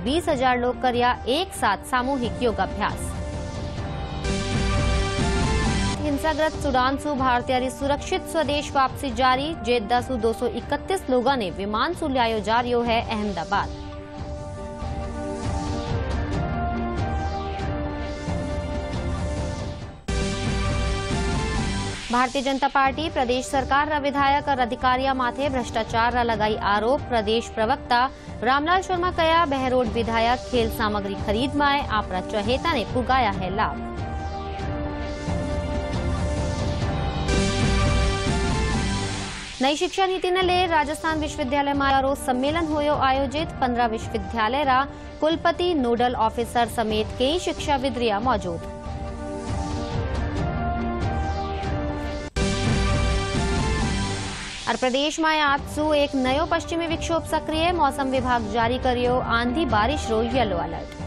करीब 20,000 लोग करिया एक साथ सामूहिक योगाभ्यास। हिंसाग्रस्त सूडान सु भारतीय सुरक्षित स्वदेश वापसी जारी। जेद्दा सु 231 लोगों ने विमान सु लियायो जा रह्यो है अहमदाबाद। भारतीय जनता पार्टी प्रदेश सरकार रा विधायक और अधिकारिया माथे भ्रष्टाचार रा लगाई आरोप। प्रदेश प्रवक्ता रामलाल शर्मा कया बहरोड विधायक खेल सामग्री खरीद में आपरा चहेता ने पुगाया है लाभ। नई शिक्षा नीति ने ले राजस्थान विश्वविद्यालय में रोज सम्मेलन होयो आयोजित। 15 विश्वविद्यालय रा कुलपति नोडल ऑफिसर समेत कई शिक्षाविद्रिया मौजूद। और प्रदेश में आज सु एक नयो पश्चिमी विक्षोभ सक्रिय। मौसम विभाग जारी करियो आंधी बारिश रो येलो अलर्ट।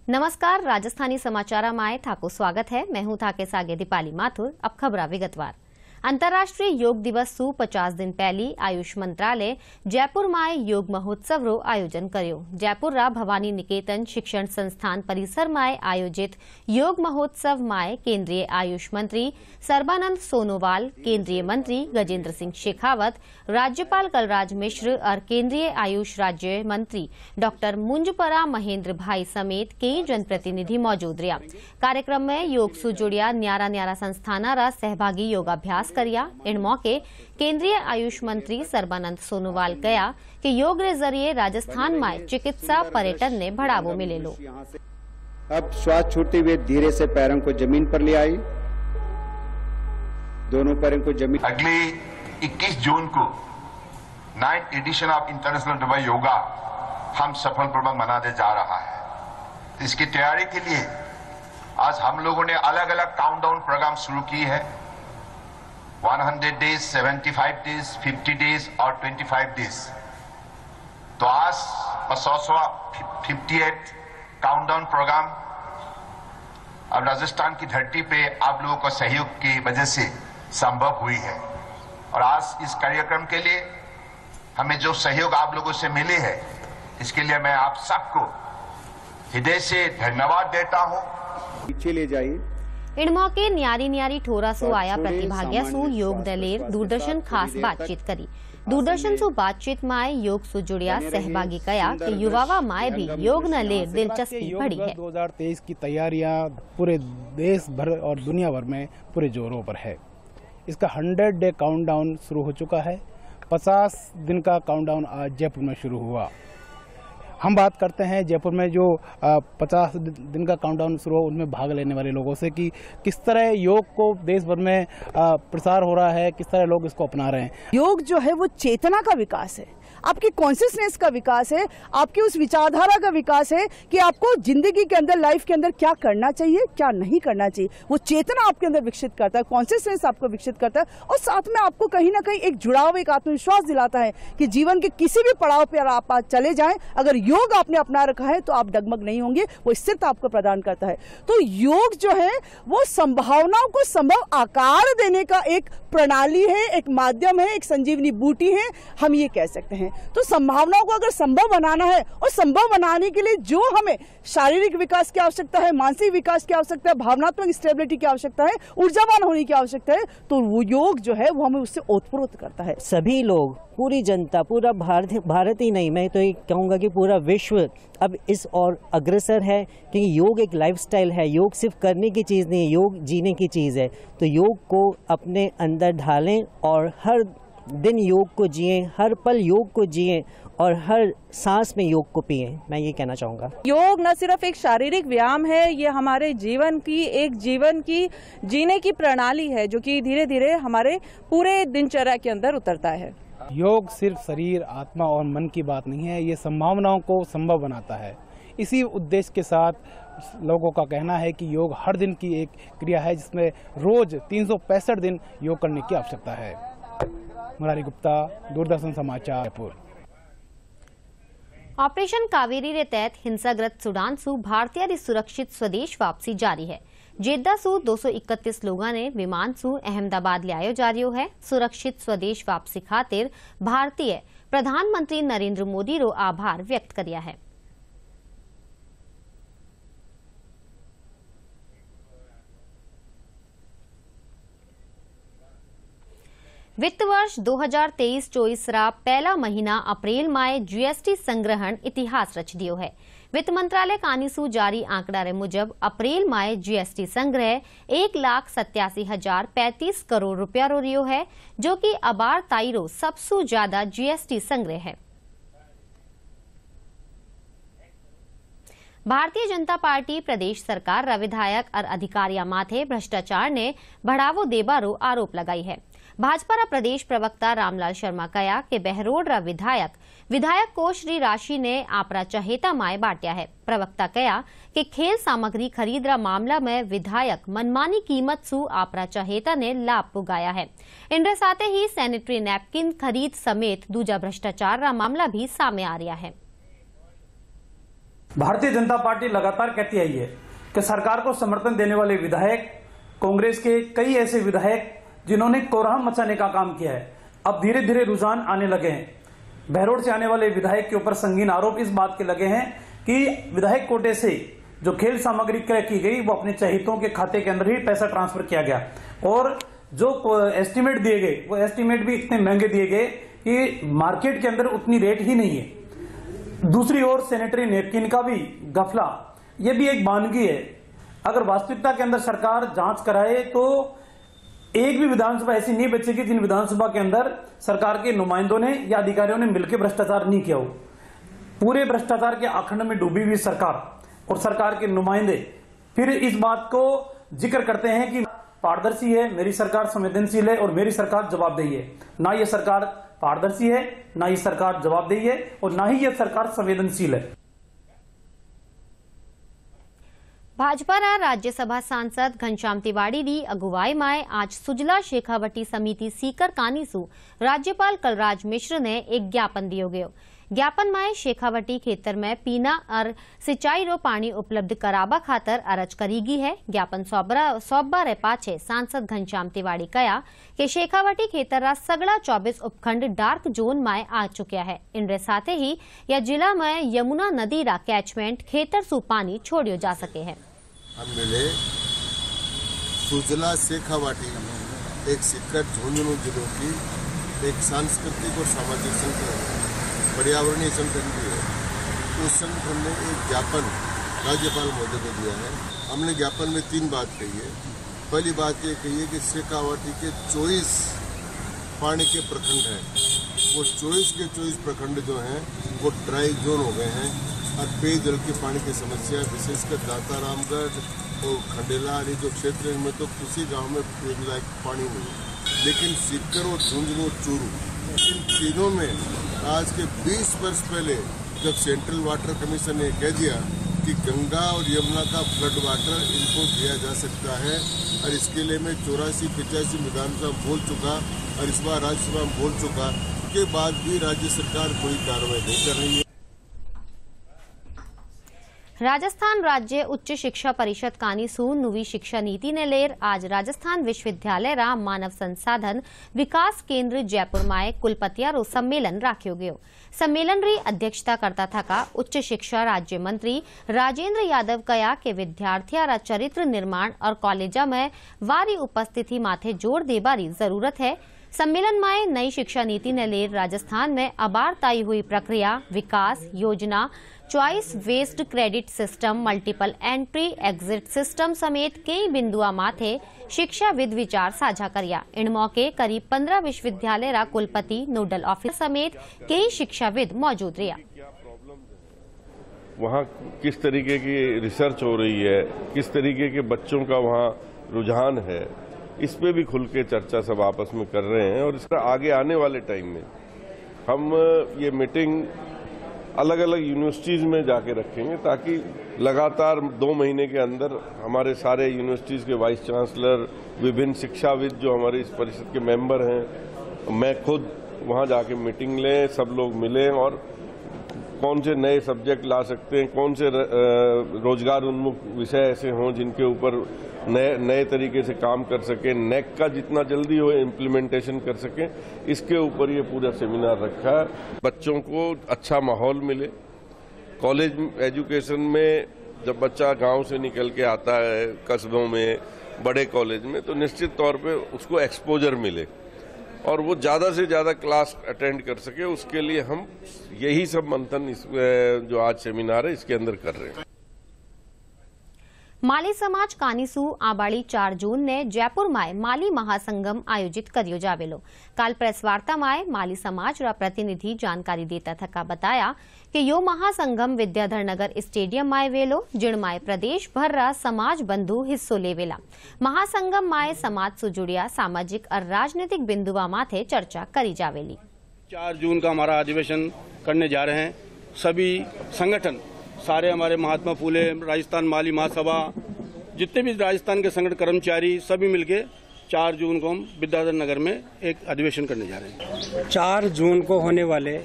नमस्कार, राजस्थानी समाचार में थाको स्वागत है। मैं हूं थाके सागे दीपाली माथुर। अब खबरा विगतवार। अंतर्राष्ट्रीय योग दिवस सु 50 दिन पहली आयुष मंत्रालय जयपुर में योग महोत्सव रो आयोजन कर्यो। जयपुर रा भवानी निकेतन शिक्षण संस्थान परिसर में आयोजित योग महोत्सव में केंद्रीय आयुष मंत्री सर्बानंद सोनोवाल, केंद्रीय मंत्री गजेंद्र सिंह शेखावत, राज्यपाल कलराज मिश्र और केंद्रीय आयुष राज्य मंत्री डॉक्टर मुंजपरा महेंद्र भाई समेत कई जनप्रतिनिधि मौजूद रहा। कार्यक्रम में योग सु जुड़िया न्यारा न्यारा संस्थाना रा सहभागी योगाभ्यास करिया। इन मौके केंद्रीय आयुष मंत्री सर्बानंद सोनोवाल कहा कि योग के जरिए राजस्थान में चिकित्सा पर्यटन ने बढ़ावो मिले लो। अब श्वास छोड़ते हुए धीरे से पैरों को जमीन पर ले आई। दोनों पैरों को जमीन। अगले 21 जून को 9th edition of international double yoga हम सफलपूर्वक मनाने जा रहा है। इसकी तैयारी के लिए आज हम लोगों ने अलग अलग काउंटडाउन प्रोग्राम शुरू की है। 100 डेज, 75 डेज, 50 डेज और 25 डेज। तो आज 58 काउंटडाउन प्रोग्राम अब राजस्थान की धरती पे आप लोगों को सहयोग की वजह से संभव हुई है। और आज इस कार्यक्रम के लिए हमें जो सहयोग आप लोगों से मिले है, इसके लिए मैं आप सबको हृदय से धन्यवाद देता हूं। पीछे ले जाइए। इन मौके न्यारी न्यारी ठोरा सु आया प्रतिभागिया सु योग दलेर दूरदर्शन खास बातचीत करी। दूरदर्शन सु बातचीत में योग सु जुड़िया सहभागी कया कि युवावा माए भी योग न लेर दिलचस्पी बढ़ी है। 2023 की तैयारियां पूरे देश भर और दुनिया भर में पूरे जोरों पर है। इसका 100 डे काउंटडाउन शुरू हो चुका है। 50 दिन का काउंटडाउन आज जयपुर में शुरू हुआ। हम बात करते हैं जयपुर में जो 50 दिन का काउंटडाउन शुरू हो उनमें भाग लेने वाले लोगों से कि किस तरह योग को देश भर में प्रसार हो रहा है, किस तरह लोग इसको अपना रहे हैं। योग जो है वो चेतना का विकास है, आपकी कॉन्शियसनेस का विकास है, आपकी उस विचारधारा का विकास है कि आपको जिंदगी के अंदर, लाइफ के अंदर क्या करना चाहिए, क्या नहीं करना चाहिए। वो चेतना आपके अंदर विकसित करता है, कॉन्शियसनेस आपको विकसित करता है और साथ में आपको कहीं ना कहीं एक जुड़ाव, एक आत्मविश्वास दिलाता है कि जीवन के किसी भी पड़ाव पर आप चले जाएं, अगर योग आपने अपना रखा है तो आप डगमग नहीं होंगे। वो स्थिरता आपको प्रदान करता है। तो योग जो है वो संभावनाओं को संभव आकार देने का एक प्रणाली है, एक माध्यम है, एक संजीवनी बूटी है, हम ये कह सकते हैं। तो संभावनाओं को अगर संभव बनाना है और संभव बनाने के लिए जो हमें शारीरिक विकास की आवश्यकता है, मानसिक विकास की आवश्यकता है, भावनात्मक स्टेबिलिटी की आवश्यकता है, ऊर्जावान होने की आवश्यकता है, तो वो योग जो है वो हमें उससे ओतप्रोत करता है। सभी लोग, पूरी जनता, पूरा भारत ही नहीं, मैं तो ये कहूँगा कि पूरा विश्व अब इस और अग्रसर है क्योंकि योग एक लाइफस्टाइल है। योग सिर्फ करने की चीज़ नहीं है, योग जीने की चीज़ है। तो योग को अपने अंदर ढालें और हर दिन योग को जिएं, हर पल योग को जिएं और हर सांस में योग को पिएं। मैं ये कहना चाहूँगा। योग न सिर्फ एक शारीरिक व्यायाम है, ये हमारे जीवन की जीने की प्रणाली है जो कि धीरे धीरे हमारे पूरे दिनचर्या के अंदर उतरता है। योग सिर्फ शरीर, आत्मा और मन की बात नहीं है, ये संभावनाओं को संभव बनाता है। इसी उद्देश्य के साथ लोगों का कहना है कि योग हर दिन की एक क्रिया है जिसमें रोज 365 दिन योग करने की आवश्यकता है। मुरारी गुप्ता, दूरदर्शन समाचार, जयपुर। ऑपरेशन कावेरी रे तहत हिंसाग्रस्त सूडान सू भारतीय री सुरक्षित स्वदेश वापसी जारी है। जेद्दा सू 231 लोगों ने विमान सू अहमदाबाद लियायो जा रही है। सुरक्षित स्वदेश वापसी खातिर भारतीय प्रधानमंत्री नरेंद्र मोदी रो आभार व्यक्त किया है। वित्त वर्ष 2023-24 रा पहला महीना अप्रैल माह जीएसटी संग्रहण इतिहास रच दियो है। वित्त मंत्रालय कानीसू जारी आंकड़ा रे मुजब अप्रैल माह जीएसटी संग्रह 1,87,035 करोड़ रुपया रो रियो है, जो कि अबार ताईरो सबसे ज्यादा जीएसटी संग्रह है। भारतीय जनता पार्टी प्रदेश सरकार रा विधायक और अधिकारियों माथे भ्रष्टाचार ने बढ़ावो देबारो आरोप लगाई है। भाजपा रा प्रदेश प्रवक्ता रामलाल शर्मा कहा कि बहरोड रा विधायक कोष री राशि ने आपरा चहेता माए बांटिया है। प्रवक्ता कहा कि खेल सामग्री खरीद रा मामला में विधायक मनमानी कीमत सू आपरा चहेता ने लाभ पुगाया है। इनके साथ ही सैनिटरी नैपकिन खरीद समेत दूजा भ्रष्टाचार रा मामला भी सामने आ रहा है। भारतीय जनता पार्टी लगातार कहती आई है कि सरकार को समर्थन देने वाले विधायक, कांग्रेस के कई ऐसे विधायक जिन्होंने कोहराम मचाने का काम किया है, अब धीरे धीरे रुझान आने लगे हैं। बहरोड से आने वाले विधायक के ऊपर संगीन आरोप इस बात के लगे हैं कि विधायक कोटे से जो खेल सामग्री क्रय की गई वो अपने चहेतों के खाते के अंदर ही पैसा ट्रांसफर किया गया और जो एस्टीमेट दिए गए वो एस्टीमेट भी इतने महंगे दिए गए कि मार्केट के अंदर उतनी रेट ही नहीं है। दूसरी ओर सैनिटरी नैपकिन का भी गफला, ये भी एक वानगी है। अगर वास्तविकता के अंदर सरकार जांच कराए तो एक भी विधानसभा ऐसी नहीं बचेगी जिन विधानसभा के अंदर सरकार के नुमाइंदों ने या अधिकारियों ने मिलकर भ्रष्टाचार नहीं किया हो। पूरे भ्रष्टाचार के आखंड में डूबी हुई सरकार और सरकार के नुमाइंदे फिर इस बात को जिक्र करते हैं कि पारदर्शी है, मेरी सरकार संवेदनशील है और मेरी सरकार जवाबदेही है। ना ये सरकार पारदर्शी है, ना ये सरकार जवाबदेही है और ना ही ये सरकार संवेदनशील है। भाजपा रा राज्यसभा सांसद घनश्याम तिवाड़ी री अगुवाई में आज सुजला शेखावटी समिति सीकर कानीसू राज्यपाल कलराज मिश्र ने एक ज्ञापन दियो गयो। ज्ञापन में शेखावटी खेतर में पीना और सिंचाई रो पानी उपलब्ध कराबा खातर अरज करीगी है। ज्ञापन सौंपबा रे पाछे सांसद घनश्याम तिवाड़ी कहा कि शेखावटी खेतर रा सगड़ा 24 उपखंड डार्क जोन में आ चुका है। इनके साथ ही यह जिला में यमुना नदी रा कैचमेंट खेतर सु पानी छोड़ियो जा सके है। हम मिले सुजला शेखावटी एक सीकर झुंझुनू जिलों की एक सांस्कृतिक और सामाजिक संगठन, पर्यावरणीय संगठन भी है। उस संगठन ने एक ज्ञापन राज्यपाल महोदय को दिया है। हमने ज्ञापन में 3 बात कही है। पहली बात ये कही है कि शेखावटी के 24 पानी के प्रखंड हैं, वो 24 के 24 प्रखंड जो हैं वो ड्राई जोन हो गए हैं और पेयजल के पानी की समस्या विशेषकर दातारामगढ़ और खंडेला आदि जो क्षेत्र है, इनमें तो किसी गांव में पीने लायक पानी नहीं है। लेकिन सीकर और झुंझुनू और चूरू, इन तीनों में आज के 20 वर्ष पहले जब सेंट्रल वाटर कमीशन ने कह दिया कि गंगा और यमुना का फ्लड वाटर इनको दिया जा सकता है और इसके लिए मैं 84-85 विधानसभा बोल चुका और इस बार राज्यसभा में बोल चुका, उसके बाद भी राज्य सरकार कोई कार्रवाई नहीं कर रही है। राजस्थान राज्य उच्च शिक्षा परिषद कानीसू नवी शिक्षा नीति ने लेर आज राजस्थान विश्वविद्यालय रा मानव संसाधन विकास केंद्र जयपुर माए कुलपतिया रो सम्मेलन राख्यो गयो। सम्मेलन री अध्यक्षता करता था उच्च शिक्षा राज्य मंत्री राजेंद्र यादव कहा कि विद्यार्थियों रा चरित्र निर्माण और कॉलेजा में वारी उपस्थिति माथे जोर देबारी जरूरत है। सम्मेलन में नई शिक्षा नीति ने लेर राजस्थान में अबार तय हुई प्रक्रिया, विकास योजना, choice based credit system, multiple entry exit system समेत कई बिंदुआ माथे शिक्षाविद विचार साझा करिया। इन मौके करीब 15 विश्वविद्यालय रा कुलपति, नोडल ऑफिसर समेत कई शिक्षाविद मौजूद रहा। वहाँ किस तरीके की रिसर्च हो रही है, किस तरीके के बच्चों का वहाँ रुझान है, इस पे भी खुल के चर्चा सब आपस में कर रहे हैं। और इसका आगे आने वाले टाइम में हम ये मीटिंग अलग अलग यूनिवर्सिटीज में जाके रखेंगे ताकि लगातार 2 महीने के अंदर हमारे सारे यूनिवर्सिटीज के वाइस चांसलर, विभिन्न शिक्षाविद जो हमारे इस परिषद के मेंबर हैं, मैं खुद वहां जाके मीटिंग लें, सब लोग मिलें और कौन से नए सब्जेक्ट ला सकते हैं, कौन से रोजगार उन्मुख विषय ऐसे हों जिनके ऊपर नए तरीके से काम कर सके, नेक का जितना जल्दी हो इम्प्लीमेंटेशन कर सकें, इसके ऊपर ये पूरा सेमिनार रखा है। बच्चों को अच्छा माहौल मिले। कॉलेज एजुकेशन में जब बच्चा गांव से निकल के आता है कस्बों में, बड़े कॉलेज में, तो निश्चित तौर पे उसको एक्सपोजर मिले और वो ज़्यादा से ज़्यादा क्लास अटेंड कर सके। उसके लिए हम यही सब मंथन जो आज सेमिनार है इसके अंदर कर रहे हैं। माली समाज कानिसू आबाड़ी 4 जून ने जयपुर माय माली महासंगम आयोजित कर्यो जावेलो। काल प्रेस वार्ता माय माली समाज रा प्रतिनिधि जानकारी देता थका बताया कि यो महासंगम विद्याधर नगर स्टेडियम माय वेलो, जिण माय प्रदेश भर रा समाज बंधु हिस्सो लेवेला। महासंगम माय समाज से जुड़िया सामाजिक और राजनीतिक बिंदुआ माथे चर्चा करी जावेली। 4 जून का हमारा अधिवेशन करने जा रहे हैं। सभी संगठन, सारे हमारे महात्मा फूले, राजस्थान माली महासभा, जितने भी राजस्थान के संगठन कर्मचारी, सभी मिलके 4 जून को हम विद्याधर नगर में एक अधिवेशन करने जा रहे हैं। 4 जून को होने वाले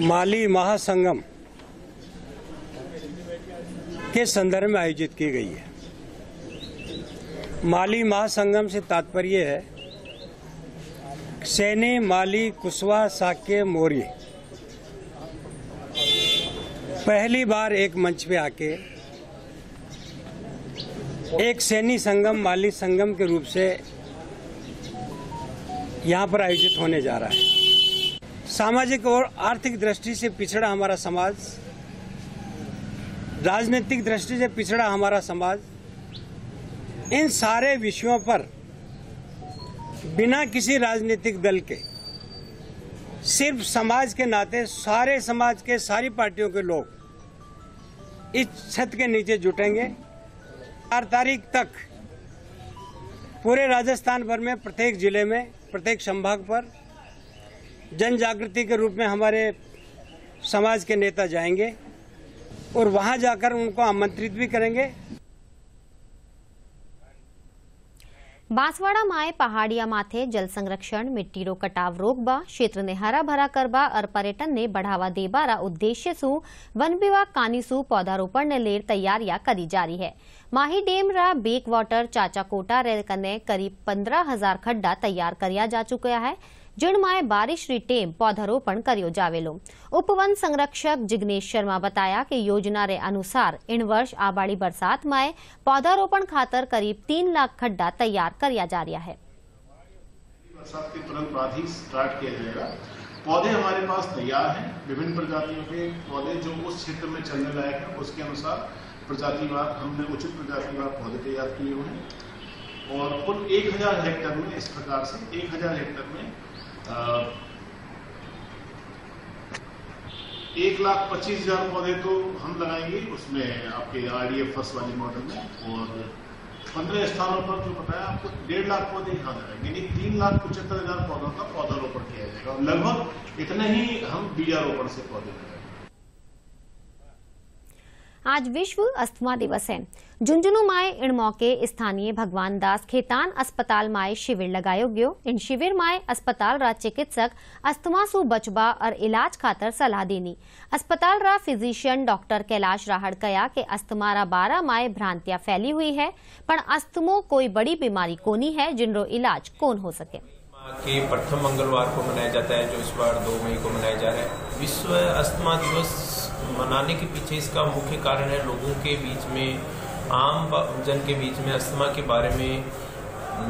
माली महासंगम के संदर्भ में आयोजित की गई है। माली महासंगम से तात्पर्य है सैनी, माली, कुशवा, साक्य, मौर्य पहली बार एक मंच पे आके एक सैनी संगम, माली संगम के रूप से यहाँ पर आयोजित होने जा रहा है। सामाजिक और आर्थिक दृष्टि से पिछड़ा हमारा समाज, राजनीतिक दृष्टि से पिछड़ा हमारा समाज, इन सारे विषयों पर बिना किसी राजनीतिक दल के, सिर्फ समाज के नाते सारे समाज के, सारी पार्टियों के लोग इस छत के नीचे जुटेंगे। 4 तारीख तक पूरे राजस्थान भर में, प्रत्येक जिले में, प्रत्येक संभाग पर जन जागृति के रूप में हमारे समाज के नेता जाएंगे और वहां जाकर उनको आमंत्रित भी करेंगे। बांसवाड़ा माए पहाड़िया माथे जल संरक्षण, मिट्टी रो कटाव रोकबा, क्षेत्र ने हरा भरा करबा और पर्यटन ने बढ़ावा देबा रा उद्देश्य सु वन विभाग कानिसू पौधारोपण ने लेर तैयारियां करी जारी है। माही डेम रा बेक वाटर चाचा कोटा रे कने करीब 15,000 खड्डा तैयार करिया जा चुका है, जिण माए बारिश री टेम पौधारोपण करियो जावेलो। उपवन संरक्षक जिग्नेश शर्मा बताया कि योजना रे अनुसार इन वर्ष आबाड़ी बरसात माए पौधारोपण खातर करीब 3 लाख खड्डा तैयार करिया जा रहा है। बरसात के तुरंत बाद ही स्टार्ट किया जाएगा। पौधे हमारे पास तैयार हैं, विभिन्न प्रजातियों के पौधे जो उस क्षेत्र में चलने लायक है, उसके अनुसार प्रजातिवार हमने उचित प्रजातिवार पौधे तैयार किए हुए हैं और कुल 1000 हेक्टेयर में, इस प्रकार से 1000 हेक्टेयर में 1,25,000 पौधे तो हम लगाएंगे उसमें आपके RDF फर्स्ट वाली मॉडल में, और 15 स्थानों पर जो बताया आपको 1.5 लाख पौधे यहाँ लगाएंगे, यानी 3,75,000 पौधों का पौधारोपण किया जाएगा और लगभग इतने ही हम बीजारोपण से पौधे लगाएंगे। आज विश्व अस्थमा दिवस है। झुंझुनू माए इन मौके स्थानीय भगवान दास खेतान अस्पताल माए शिविर लगायो गयो। इन शिविर माए अस्पताल रा चिकित्सक अस्थमा सु बचबा और इलाज खातर सलाह देनी। अस्पताल रा फिजिशियन डॉक्टर कैलाश राहड़ कया के अस्थमा रा 12 माए भ्रांतियां फैली हुई है, पर अस्थमो कोई बड़ी बीमारी कोनी है जिनरो इलाज कौन हो सके। के प्रथम मंगलवार को मनाया जाता है, जो इस बार 2 मई को मनाया जा रहा है। विश्व अस्थमा दिवस मनाने के पीछे इसका मुख्य कारण है लोगों के बीच में, आम जन के बीच में अस्थमा के बारे में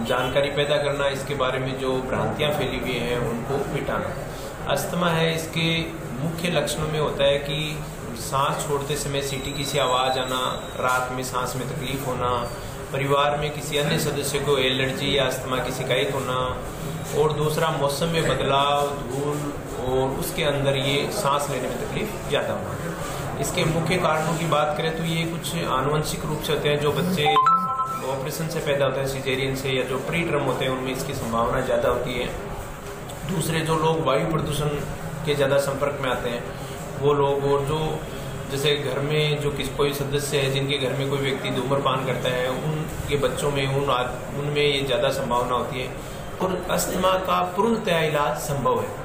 जानकारी पैदा करना, इसके बारे में जो भ्रांतियां फैली हुई हैं उनको मिटाना। अस्थमा है, इसके मुख्य लक्षणों में होता है कि सांस छोड़ते समय सीटी की सी आवाज आना, रात में सांस में तकलीफ होना, परिवार में किसी अन्य सदस्य को एलर्जी या अस्थमा की शिकायत होना, और दूसरा मौसम में बदलाव, धूल और उसके अंदर ये सांस लेने में तकलीफ ज्यादा होना। इसके मुख्य कारणों की बात करें तो ये कुछ आनुवंशिक रूप से होते हैं, जो बच्चे ऑपरेशन से पैदा होते हैं, सिजेरियन से, या जो प्री टर्म होते हैं उनमें इसकी संभावना ज्यादा होती है। दूसरे जो लोग वायु प्रदूषण के ज्यादा संपर्क में आते हैं वो लोग, और जो जैसे घर में जो कोई सदस्य है जिनके घर में कोई व्यक्ति धूम्रपान करता है, उनके बच्चों में उनमें ये ज्यादा संभावना होती है, और अस्थमा का पूर्णतया इलाज संभव है।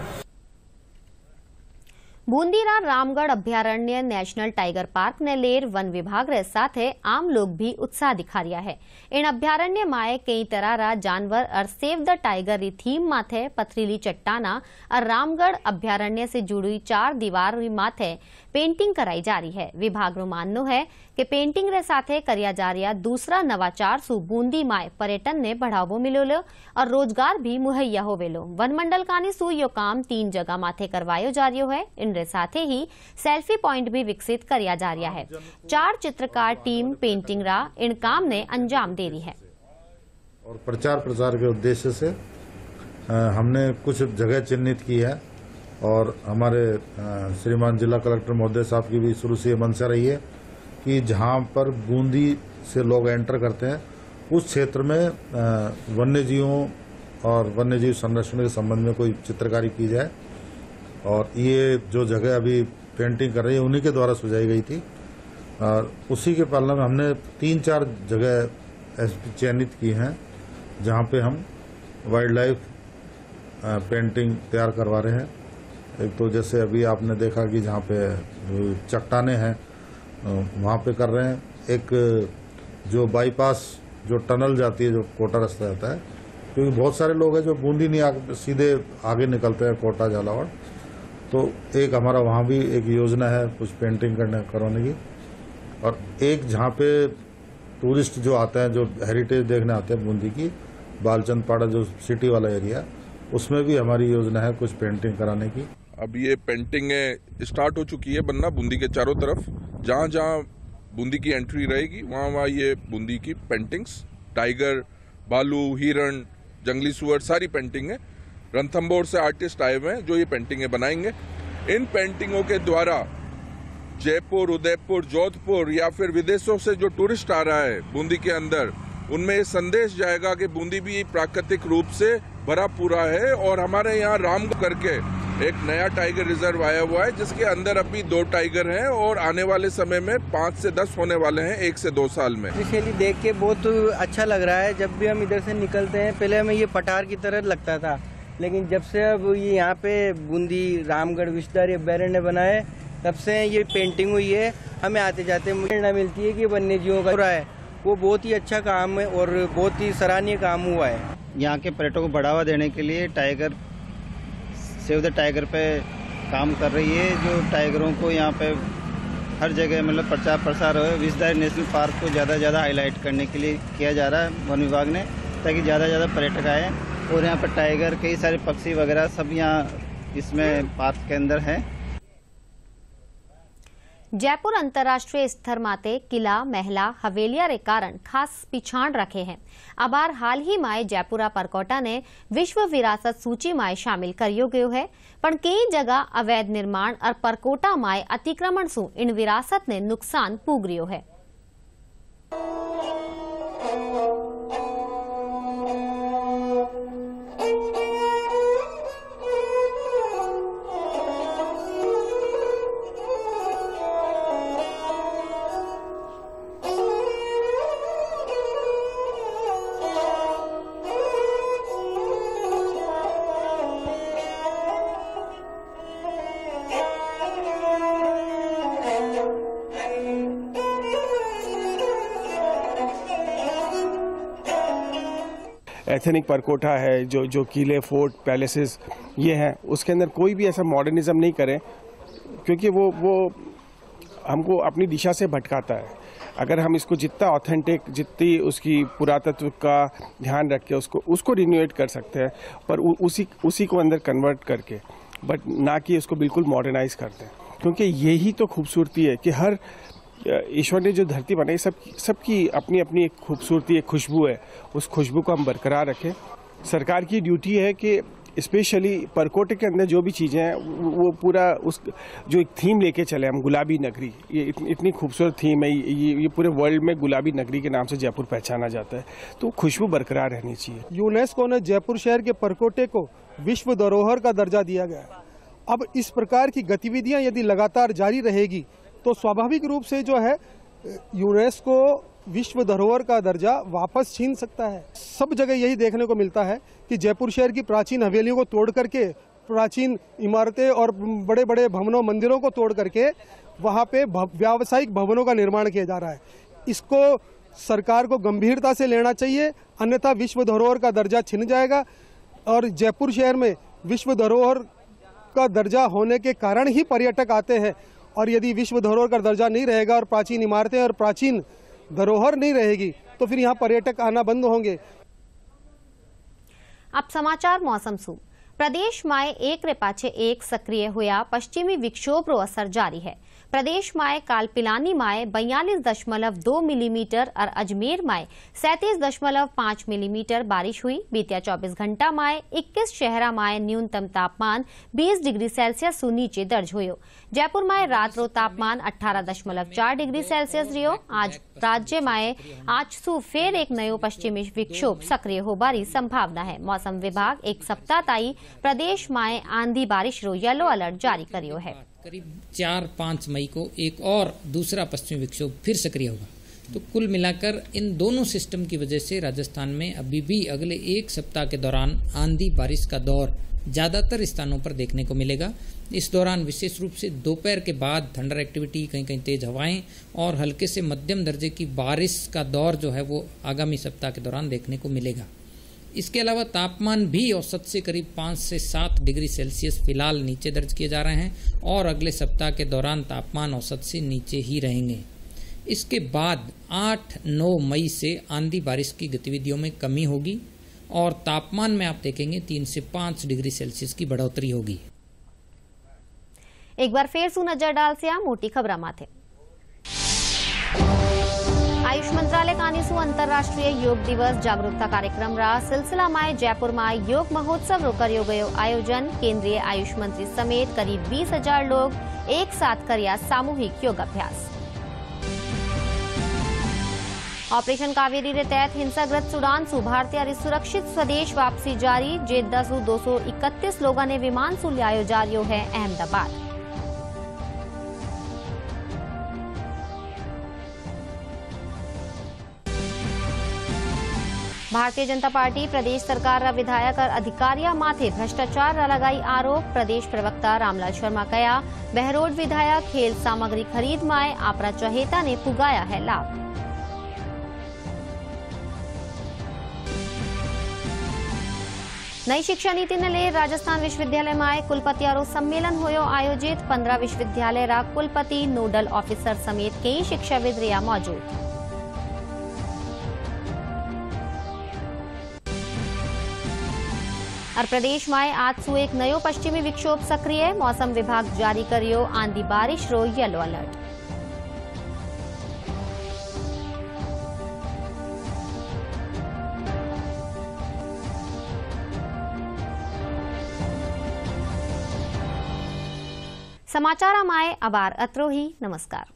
बूंदीरा रामगढ़ अभ्यारण्य नेशनल टाइगर पार्क ने लेर वन विभाग रे साथे आम लोग भी उत्साह दिखा रिया है। इन अभ्यारण्य माए कई तरह रा जानवर और सेव द टाइगर री थीम माथे पथरीली चट्टाना और रामगढ़ अभ्यारण्य से जुड़ी 4 दीवार माथे पेंटिंग कराई जा रही है। विभाग रो माननो है कि पेंटिंग रे साथे करिया जा रिया दूसरा नवाचार सु बूंदी माए पर्यटन ने बढ़ावो मिलोलो और रोजगार भी मुहैया होवेलो। वन मंडल कानी सु यो काम 3 जगह माथे करवायो जा रियो है। इनरे साथे ही सेल्फी पॉइंट भी विकसित करिया जा रिया है। 4 चित्रकार टीम पेंटिंग रा इन काम ने अंजाम दे रही है और प्रचार प्रसार के उद्देश्य से हमने कुछ जगह चिन्हित की है और हमारे श्रीमान जिला कलेक्टर महोदय साहब की भी शुरू से मंशा रही है कि जहां पर बूंदी से लोग एंटर करते हैं उस क्षेत्र में वन्य जीवों और वन्य जीव संरक्षण के संबंध में कोई चित्रकारी की जाए। और ये जो जगह अभी पेंटिंग कर रही है उन्हीं के द्वारा सुझाई गई थी और उसी के पालन में हमने 3-4 जगह चयनित की हैं जहां पे हम वाइल्ड लाइफ पेंटिंग तैयार करवा रहे हैं। एक तो जैसे अभी आपने देखा कि जहाँ पे चट्टाने हैं वहाँ पे कर रहे हैं। एक जो बाईपास जो टनल जाती है जो कोटा रास्ता जाता है, क्योंकि बहुत सारे लोग हैं जो बूंदी नहीं सीधे आगे निकलते हैं कोटा झालावाड़, तो एक हमारा वहाँ भी एक योजना है कुछ पेंटिंग करवाने की। और एक जहाँ पे टूरिस्ट जो आते हैं जो हेरिटेज देखने आते हैं बूंदी की, बालचंद पाड़ा जो सिटी वाला एरिया, उसमें भी हमारी योजना है कुछ पेंटिंग कराने की। अब ये पेंटिंग स्टार्ट हो चुकी है बनना बूंदी के चारों तरफ। जहाँ जहाँ बूंदी की एंट्री रहेगी वहाँ वहाँ ये बूंदी की पेंटिंग्स, टाइगर, भालू, हिरण, जंगली सुअर, सारी पेंटिंग है। रणथंभौर से आर्टिस्ट आए हुए हैं जो ये पेंटिंगें बनाएंगे। इन पेंटिंगों के द्वारा जयपुर, उदयपुर, जोधपुर या फिर विदेशों से जो टूरिस्ट आ रहा है बूंदी के अंदर, उनमें ये संदेश जाएगा कि बूंदी भी प्राकृतिक रूप से भरा पूरा है। और हमारे यहाँ राम करके एक नया टाइगर रिजर्व आया हुआ है जिसके अंदर अभी 2 टाइगर हैं और आने वाले समय में 5 से 10 होने वाले हैं 1 से 2 साल में। शैली देख के बहुत अच्छा लग रहा है। जब भी हम इधर से निकलते हैं पहले हमें ये पठार की तरह लगता था, लेकिन जब से अब ये यहाँ पे बूंदी रामगढ़ विस्तार अभ्यारण्य बना है तब से ये पेंटिंग हुई है। हमें आते जाते प्रेरणा मिलती है कि वन्य जीवों का हो रहा है वो बहुत ही अच्छा काम है और बहुत ही सराहनीय काम हुआ है। यहाँ के पर्यटकों को बढ़ावा देने के लिए टाइगर सेव द टाइगर पे काम कर रही है, जो टाइगरों को यहाँ पे हर जगह मतलब प्रचार प्रसार हो। विस्तार नेशनल पार्क को ज़्यादा से ज़्यादा हाईलाइट करने के लिए किया जा रहा है वन विभाग ने, ताकि ज़्यादा से ज़्यादा पर्यटक आए। और यहाँ पर टाइगर, कई सारे पक्षी वगैरह सब यहाँ इसमें पार्क के अंदर है। जयपुर अंतर्राष्ट्रीय स्तर माते किला, महला, हवेलिया रे कारण खास पिछाड़ रखे हैं। अबार हाल ही माए जयपुरा परकोटा ने विश्व विरासत सूची माए शामिल करियो गयो है, पण कई जगह अवैध निर्माण और परकोटा माए अतिक्रमण सु इन विरासत ने नुकसान पूग रियो है। एथनिक परकोटा है, जो किले, फोर्ट, पैलेसेस ये हैं, उसके अंदर कोई भी ऐसा मॉडर्निज्म नहीं करें, क्योंकि वो हमको अपनी दिशा से भटकाता है। अगर हम इसको जितना ऑथेंटिक, जितनी उसकी पुरातत्व का ध्यान रख के उसको रिन्यूएट कर सकते हैं, पर उसी को अंदर कन्वर्ट करके, बट ना कि उसको बिल्कुल मॉडर्नाइज करते हैं। क्योंकि यही तो खूबसूरती है कि हर ईश्वर ने जो धरती बनाई सबकी अपनी अपनी एक खूबसूरती, एक खुशबू है। उस खुशबू को हम बरकरार रखें। सरकार की ड्यूटी है कि स्पेशली परकोटे के अंदर जो भी चीज़ें हैं वो पूरा उस जो एक थीम लेके चले हम, गुलाबी नगरी। ये इतनी खूबसूरत थीम है, ये पूरे वर्ल्ड में गुलाबी नगरी के नाम से जयपुर पहचाना जाता है, तो खुशबू बरकरार रहनी चाहिए। यूनेस्को ने जयपुर शहर के परकोटे को विश्व धरोहर का दर्जा दिया गया है। अब इस प्रकार की गतिविधियां यदि लगातार जारी रहेगी तो स्वाभाविक रूप से जो है यूनेस्को विश्व धरोहर का दर्जा वापस छीन सकता है। सब जगह यही देखने को मिलता है कि जयपुर शहर की प्राचीन हवेलियों को तोड़ करके प्राचीन इमारतें और बड़े बड़े भवनों मंदिरों को तोड़ करके वहाँ पे व्यावसायिक भवनों का निर्माण किया जा रहा है। इसको सरकार को गंभीरता से लेना चाहिए, अन्यथा विश्व धरोहर का दर्जा छिन जाएगा। और जयपुर शहर में विश्व धरोहर का दर्जा होने के कारण ही पर्यटक आते हैं, और यदि विश्व धरोहर का दर्जा नहीं रहेगा और प्राचीन इमारतें और प्राचीन धरोहर नहीं रहेगी तो फिर यहाँ पर्यटक आना बंद होंगे। अब समाचार मौसम सू प्रदेशમાં એક રે પાછે એક સક્રિય હોયા પશ્ચિમી વિક્ષોભનો અસર જારી है। प्रदेशમાં काल पिलानीમાં 42.2 मिलीमीटर और अजमेरમાં 37.5 मिलीमीटर बारिश हुई। बीते 24 घंटाમાં 21 शहराમાં न्यूनतम तापमान 20 डिग्री सेल्सियस सु नीचे दर्ज हुयो। जयपुरમાં रातरो तापमान 18.4 डिग्री सेल्सियस रह्यो। आज राज्यમાં आज सु फेर एक नयो पश्चिमी विक्षोभ सक्रिय होबारी संभावना है। मौसम विभाग एक सप्ताह ताई प्रदेशમાં आंधी बारिश रो येलो अलर्ट जारी कर्यो है। करीब 4-5 मई को एक और दूसरा पश्चिमी विक्षोभ फिर सक्रिय होगा। तो कुल मिलाकर इन दोनों सिस्टम की वजह से राजस्थान में अभी भी अगले एक सप्ताह के दौरान आंधी बारिश का दौर ज्यादातर स्थानों पर देखने को मिलेगा। इस दौरान विशेष रूप से दोपहर के बाद थंडर एक्टिविटी, कहीं कहीं तेज हवाएं और हल्के से मध्यम दर्जे की बारिश का दौर जो है वो आगामी सप्ताह के दौरान देखने को मिलेगा। इसके अलावा तापमान भी औसत से करीब 5 से 7 डिग्री सेल्सियस फिलहाल नीचे दर्ज किए जा रहे हैं और अगले सप्ताह के दौरान तापमान औसत से नीचे ही रहेंगे। इसके बाद 8-9 मई से आंधी बारिश की गतिविधियों में कमी होगी और तापमान में आप देखेंगे 3 से 5 डिग्री सेल्सियस की बढ़ोतरी होगी। एक बार फिर सु नजर डालसे आ मोटी खबरा माथे। आयुष मंत्रालय कानीसु अंतरराष्ट्रीय योग दिवस जागरूकता कार्यक्रम रा सिलसिला में जयपुर में योग महोत्सव रो कर्यो गयो आयोजन। केंद्रीय आयुष मंत्री समेत करीब 20,000 लोग एक साथ कर्या सामूहिक योगाभ्यास। ऑपरेशन कावेरी रे तहत हिंसाग्रस्त सूडान सु भारतीय सुरक्षित स्वदेश वापसी जारी। जेद्दा सु 231 लोगों ने विमान सु लियायो जारियो है अहमदाबाद। भारतीय जनता पार्टी प्रदेश सरकार रा विधायक और अधिकारिया माथे भ्रष्टाचार रा लगाई आरोप। प्रदेश प्रवक्ता रामलाल शर्मा कया बहरोड विधायक खेल सामग्री खरीद में आपरा चहेता ने पुगाया है लाभ। नई शिक्षा नीति ने ले राजस्थान विश्वविद्यालय में कुलपतियारो सम्मेलन होयो आयोजित। 15 विश्वविद्यालय रा कुलपति, नोडल ऑफिसर समेत कई शिक्षाविद रिया मौजूद। और प्रदेश में आज सु एक नयो पश्चिमी विक्षोभ सक्रिय। मौसम विभाग जारी करियो आंधी बारिश रो येलो अलर्ट। समाचार में अबार अत्रो ही। नमस्कार।